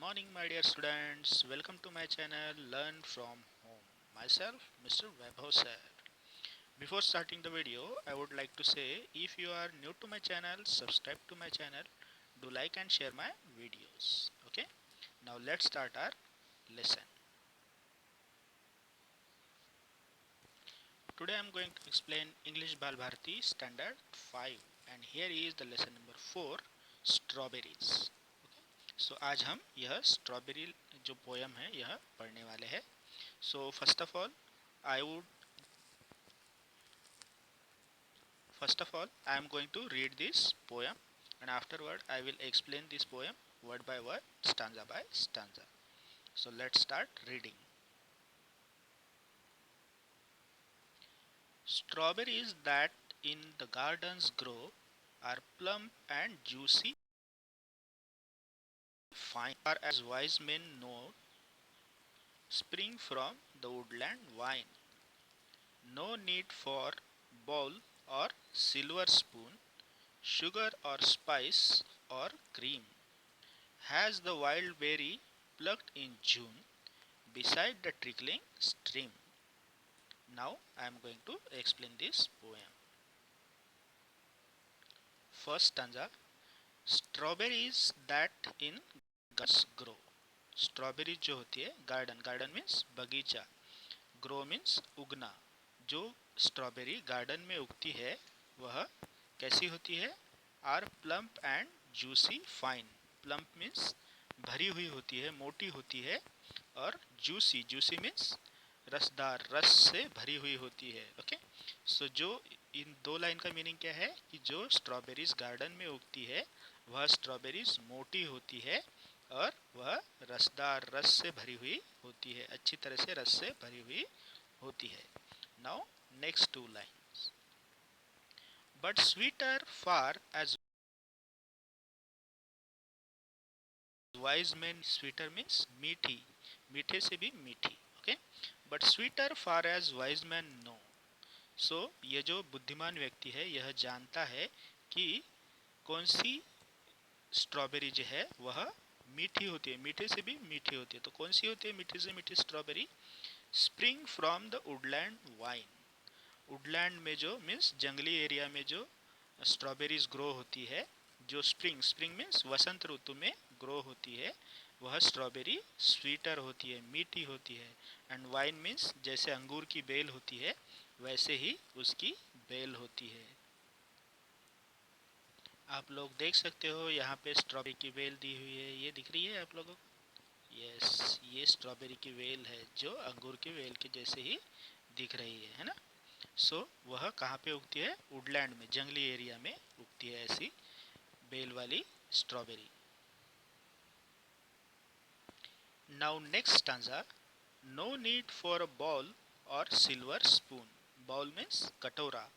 Morning, my dear students. Welcome to my channel Learn from Home. Myself, Mr. Vaibhav sir. Before starting the video, I would like to say if you are new to my channel, subscribe to my channel, do like and share my videos. Okay, now let's start our lesson. Today I am going to explain English Bal Bharati Standard 5 and here is the lesson number 4 Strawberries. सो आज हम यह strawberry जो poem है यह पढ़ने वाले हैं. सो first of all I am going to read this poem and afterward I will explain this poem word by word, stanza by stanza. So let's start reading. Strawberries that in the gardens grow are plump and juicy, fine, are as wise men know, spring from the woodland vine. No need for bowl or silver spoon, sugar or spice or cream. Has the wild berry plucked in June beside the trickling stream. Now I am going to explain this poem. First stanza. Strawberries that in gardens grow. Strawberry जो होती है garden means बगीचा, grow means उगना. जो strawberry garden में उगती है वह कैसी होती है? Are plump and juicy fine. Plump means भरी हुई होती है, मोटी होती है, और जूसी मीन्स रसदार, रस से भरी हुई होती है. ओके, सो जो इन दो लाइन का मीनिंग क्या है कि जो स्ट्रॉबेरीज गार्डन में उगती है वह स्ट्रॉबेरीज मोटी होती है और वह रसदार, रस से भरी हुई होती है, अच्छी तरह से रस से भरी हुई होती है. Now next two lines. But sweeter far as wise man. Sweeter means मीठी, मीठे से भी मीठी. Okay, but sweeter far as wise man no. So ये जो बुद्धिमान व्यक्ति है यह जानता है कि कौन सी स्ट्रॉबेरी जो है वह मीठी होती है, मीठे से भी मीठी होती है. तो कौन सी होती है मीठी से मीठी strawberry? Spring from the Woodland wine. Woodland में जो मीन्स जंगली एरिया में जो स्ट्रॉबेरीज ग्रो होती है, जो स्प्रिंग मीन्स वसंत ऋतु में ग्रो होती है, वह स्ट्रॉबेरी स्वीटर होती है, मीठी होती है. एंड वाइन मीन्स जैसे अंगूर की बेल होती है वैसे ही उसकी बेल होती है. आप लोग देख सकते हो यहाँ पे स्ट्रॉबेरी की बेल दी हुई है, ये दिख रही है आप लोगों को? यस, ये स्ट्रॉबेरी की बेल है जो अंगूर की बेल के जैसे ही दिख रही है ना? सो वह कहाँ पे उगती है? वुडलैंड में, जंगली एरिया में उगती है ऐसी बेल वाली strawberry. Now next stanza. No need for a bowl और सिल्वर स्पून. बॉल मीन्स कटोरा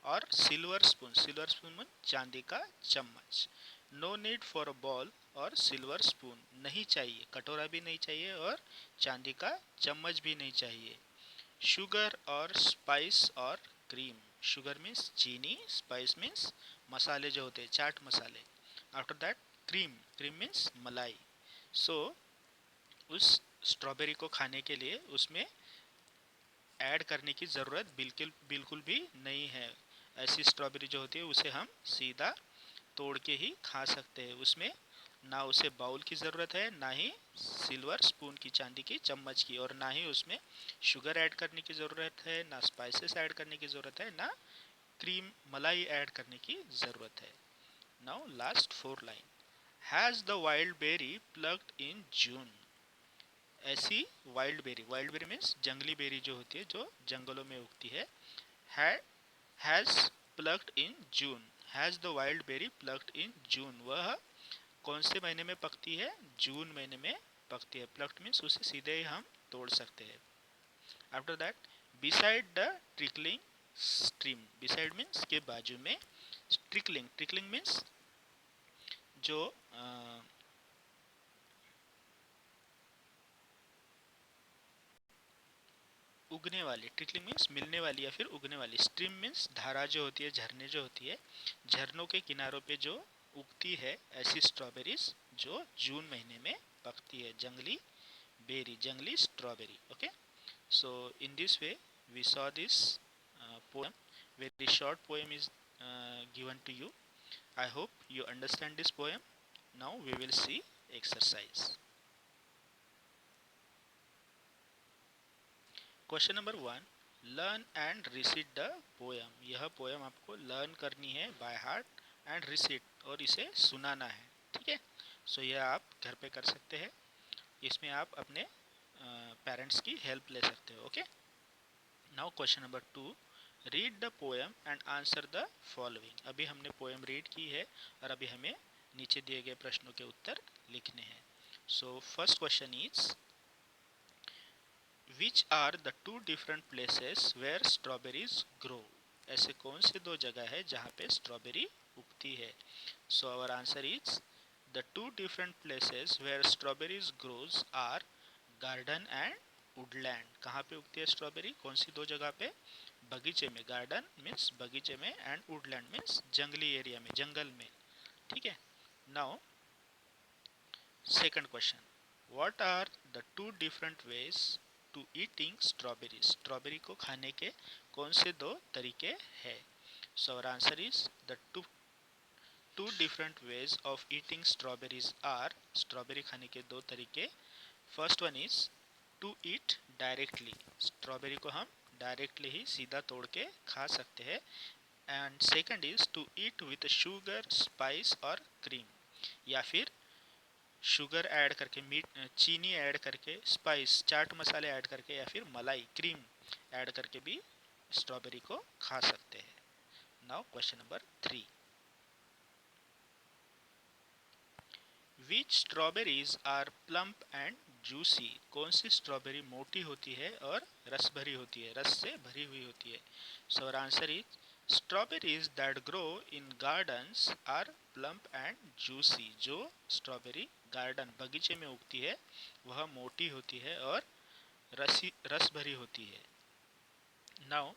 और सिल्वर स्पून मीन चांदी का चम्मच. No need for a bowl और सिल्वर स्पून. नहीं चाहिए, कटोरा भी नहीं चाहिए और चांदी का चम्मच भी नहीं चाहिए. शुगर और स्पाइस और क्रीम. शुगर मीन्स चीनी, स्पाइस मीन्स मसाले जो होते हैं, चाट मसाले. आफ्टर दैट क्रीम मीन्स मलाई. सो उस स्ट्रॉबेरी को खाने के लिए उसमें ऐड करने की ज़रूरत बिल्कुल भी नहीं है. ऐसी स्ट्रॉबेरी जो होती है उसे हम सीधा तोड़ के ही खा सकते हैं. उसमें ना उसे बाउल की ज़रूरत है, ना ही सिल्वर स्पून की, चांदी की चम्मच की, और ना ही उसमें शुगर ऐड करने की ज़रूरत है, ना स्पाइसेस ऐड करने की ज़रूरत है, ना क्रीम मलाई ऐड करने की ज़रूरत है. Now last four lines. Has the wild berry plugged in June. ऐसी वाइल्ड बेरी मीन्स जंगली बेरी जो होती है जो जंगलों में उगती है. Has plugged in June. Has the wild berry plugged in June. वह कौन से महीने में पकती है? जून महीने में पकती है. प्लग्ड मीन्स उसे सीधे ही हम तोड़ सकते हैं. After that beside the trickling stream. Beside means के बाजू में. ट्रिकलिंग मीन्स जो उगने वाली. ट्रिकलिंग मीन्स मिलने वाली या फिर उगने वाली. स्ट्रीम मीन्स धारा जो होती है, झरने जो होती है, झरनों के किनारों पे जो उगती है ऐसी स्ट्रॉबेरीज जो जून महीने में पकती है, जंगली berry, jungly strawberry. Okay, so in this way we saw this poem. Very short poem is given to you. I hope you understand this poem. Now we will see exercise. Question number 1, learn and recite the poem. यह poem आपको learn करनी है by heart and recite, और इसे सुनाना है. ठीक है, so यह आप घर पे कर सकते हैं. इसमें आप अपने पेरेंट्स की हेल्प ले सकते हो. Okay, now question number 2, read the poem and answer the following. अभी हमने पोएम रीड की है और अभी हमें नीचे दिए गए प्रश्नों के उत्तर लिखने हैं. So first question is, which are the two different places where strawberries grow. ऐसे कौन से दो जगह है जहाँ पे स्ट्रॉबेरी उगती है. So our answer is, the two different places where strawberries grows are garden and woodland. कहाँ पे उगती है स्ट्रॉबेरी, कौन सी दो जगह पे, बगीचे में, गार्डन मीन्स बगीचे में, एंड वुडलैंड मीन्स जंगली एरिया में, जंगल में. ठीक है, now second question, what are the two different ways to eating strawberry. Strawberry को खाने के कौन से दो तरीके हैं. So our answer is, the two different ways of eating strawberries are. Strawberry खाने के दो तरीके. First one is to eat directly. Strawberry को हम डायरेक्टली ही सीधा तोड़ के खा सकते हैं. And second is to eat with sugar, spice और क्रीम. या फिर शुगर ऐड करके, मीठ चीनी ऐड करके, स्पाइस चाट मसाले ऐड करके, या फिर मलाई क्रीम ऐड करके भी स्ट्रॉबेरी को खा सकते हैं. Now question number 3, which strawberries are plump and juicy. कौन सी स्ट्रॉबेरी मोटी होती है और रस भरी होती है, रस से भरी हुई होती है. So our answer is, strawberries that grow in gardens are plump and juicy. जो स्ट्रॉबेरी गार्डन, बगीचे में उगती है, वह मोटी होती है और रस भरी होती है. Now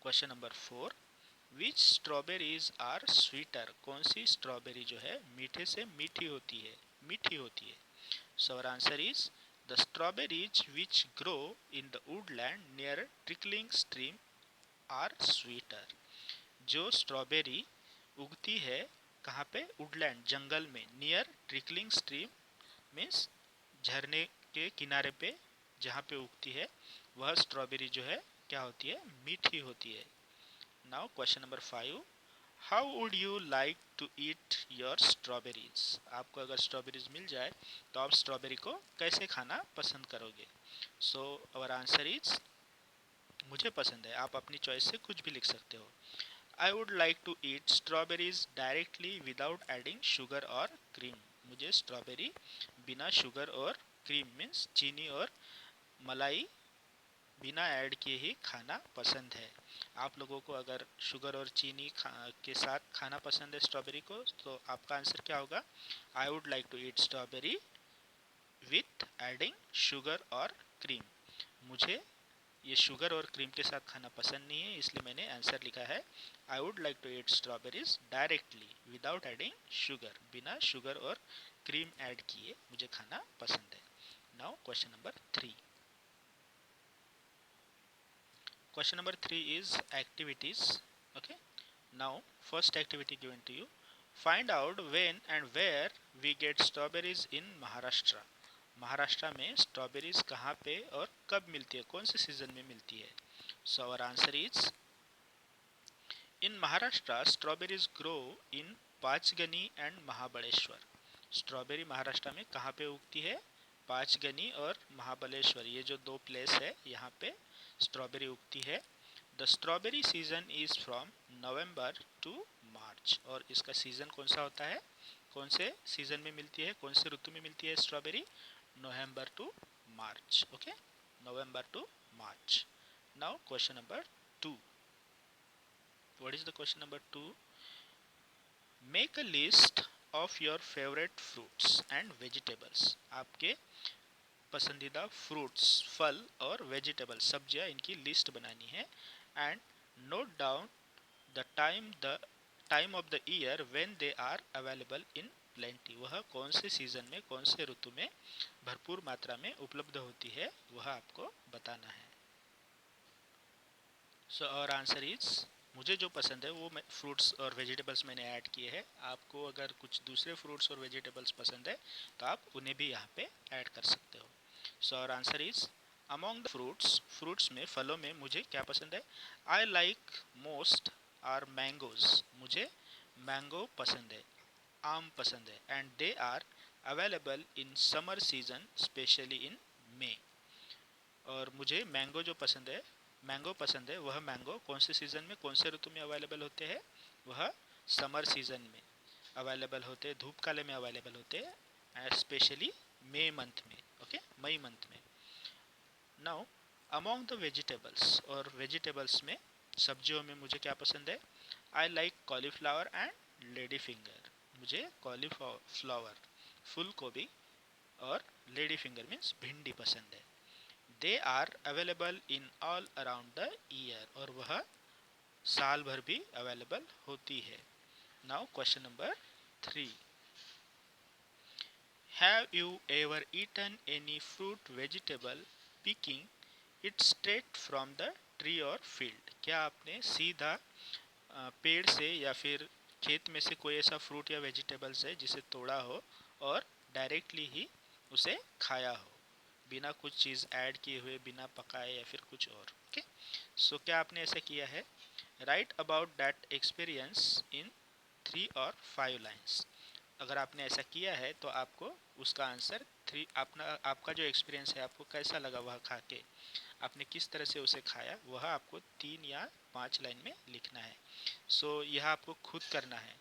question number 4, which strawberries are sweeter. कौन सी स्ट्रॉबेरी जो है मीठे से मीठी होती है, मीठी होती है. So our answer is, the strawberries which grow in the woodland near trickling stream are sweeter. जो स्ट्रॉबेरी उगती है कहाँ पे, वुडलैंड जंगल में, नियर ट्रिकलिंग स्ट्रीम मीन्स झरने के किनारे पे जहाँ पे उगती है, वह स्ट्रॉबेरी जो है क्या होती है, मीठी होती है. Now question number 5, how would you like to eat your strawberries. आपको अगर स्ट्रॉबेरीज मिल जाए तो आप स्ट्रॉबेरी को कैसे खाना पसंद करोगे. सो आवर आंसर इज, मुझे पसंद है, आप अपनी चॉइस से कुछ भी लिख सकते हो. I would like to eat strawberries directly without adding sugar और क्रीम. मुझे स्ट्रॉबेरी बिना शुगर और क्रीम मीन्स चीनी और मलाई बिना ऐड किए ही खाना पसंद है. आप लोगों को अगर शुगर और चीनी के साथ खाना पसंद है स्ट्रॉबेरी को, तो आपका आंसर क्या होगा, I would like to eat strawberry with adding sugar और क्रीम. मुझे ये शुगर और क्रीम के साथ खाना पसंद नहीं है, इसलिए मैंने आंसर लिखा है, I would like to eat strawberries directly without adding sugar. बिना शुगर और क्रीम ऐड किए मुझे खाना पसंद है. Now question number 3. Question number 3 is activities. Okay. Now, first activity given to you. Find out when and where we get strawberries in Maharashtra. Maharashtra में strawberries कहाँ पे और कब मिलती है, कौन से सीजन में मिलती है. So our answer is, in Maharashtra strawberries grow in Panchgani and Mahabaleshwar. Strawberry Maharashtra में कहाँ पे उगती है, पांचगनी और महाबलेश्वर, ये जो दो प्लेस है यहाँ पे स्ट्रॉबेरी उगती है. The strawberry season is from November to March. और इसका सीजन कौन सा होता है, कौन से सीजन में मिलती है, कौन से ऋतु में मिलती है strawberry, November to March. Okay, November to March. Now question number 2. What is the question number 2. Make a list of your favourite fruits and vegetables. आपके पसंदीदा फ्रूट्स, फल और वेजिटेबल, सब्जियां, इनकी लिस्ट बनानी है. And note down the time of the year when they are available in plenty, वह कौन से सीजन में, कौन से ऋतु में भरपूर मात्रा में उपलब्ध होती है, वह आपको बताना है। सो और आंसर इज, मुझे जो पसंद है वो मैं फ्रूट्स और वेजिटेबल्स मैंने ऐड किए हैं। आपको अगर कुछ दूसरे फ्रूट्स और वेजिटेबल्स पसंद है तो आप उन्हें भी यहाँ पे ऐड कर सकते हो। So our answer is, among the fruits, fruits में, फलों में मुझे क्या पसंद है, I like most are mangoes, मुझे मैंगो पसंद है, आम पसंद है, and they are available in summer season specially in May. और मुझे मैंगो जो पसंद है, मैंगो पसंद है, वह मैंगो कौन से सीज़न में, कौन से ऋतु में अवेलेबल होते हैं, वह समर सीज़न में अवेलेबल होते हैं, धूप काले में अवेलेबल होते हैं, स्पेशली मई मंथ में, ओके, मई मंथ में। नाउ अमॉन्ग द वेजिटेबल्स, और वेजिटेबल्स में, सब्जियों में मुझे क्या पसंद है, I like cauliflower and lady finger, मुझे कॉलीफ्लावर, फूल गोभी और लेडी फिंगर मीन्स भिंडी पसंद है। They are available in all around the year, और वह साल भर भी अवेलेबल होती है। Now question number 3, have you ever eaten any fruit vegetable picking it straight from the tree और फील्ड, क्या आपने सीधा पेड़ से या फिर खेत में से कोई ऐसा फ्रूट या वेजिटेबल्स है जिसे तोड़ा हो और डायरेक्टली ही उसे खाया हो, बिना कुछ चीज़ ऐड किए हुए, बिना पकाए या फिर कुछ और, ओके। सो क्या आपने ऐसा किया है, right about that experience in 3 और 5 लाइन्स। अगर आपने ऐसा किया है तो आपको उसका आंसर 3, अपना आपका जो एक्सपीरियंस है, आपको कैसा लगा वह खा के, आपने किस तरह से उसे खाया, वह आपको 3 या 5 लाइन में लिखना है। सो यह आपको खुद करना है,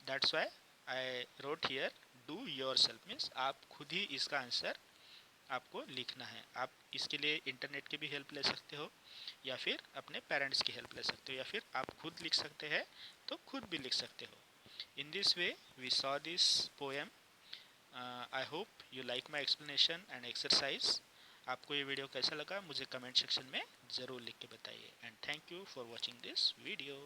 that's why I wrote here do your self, means आप खुद ही इसका आंसर आपको लिखना है। आप इसके लिए इंटरनेट की भी हेल्प ले सकते हो, या फिर अपने पेरेंट्स की हेल्प ले सकते हो, या फिर आप खुद लिख सकते हैं तो खुद भी लिख सकते हो। In this way we saw this poem. I hope you like my explanation and exercise. आपको ये वीडियो कैसा लगा मुझे कमेंट सेक्शन में ज़रूर लिख के बताइए, and thank you for watching this video.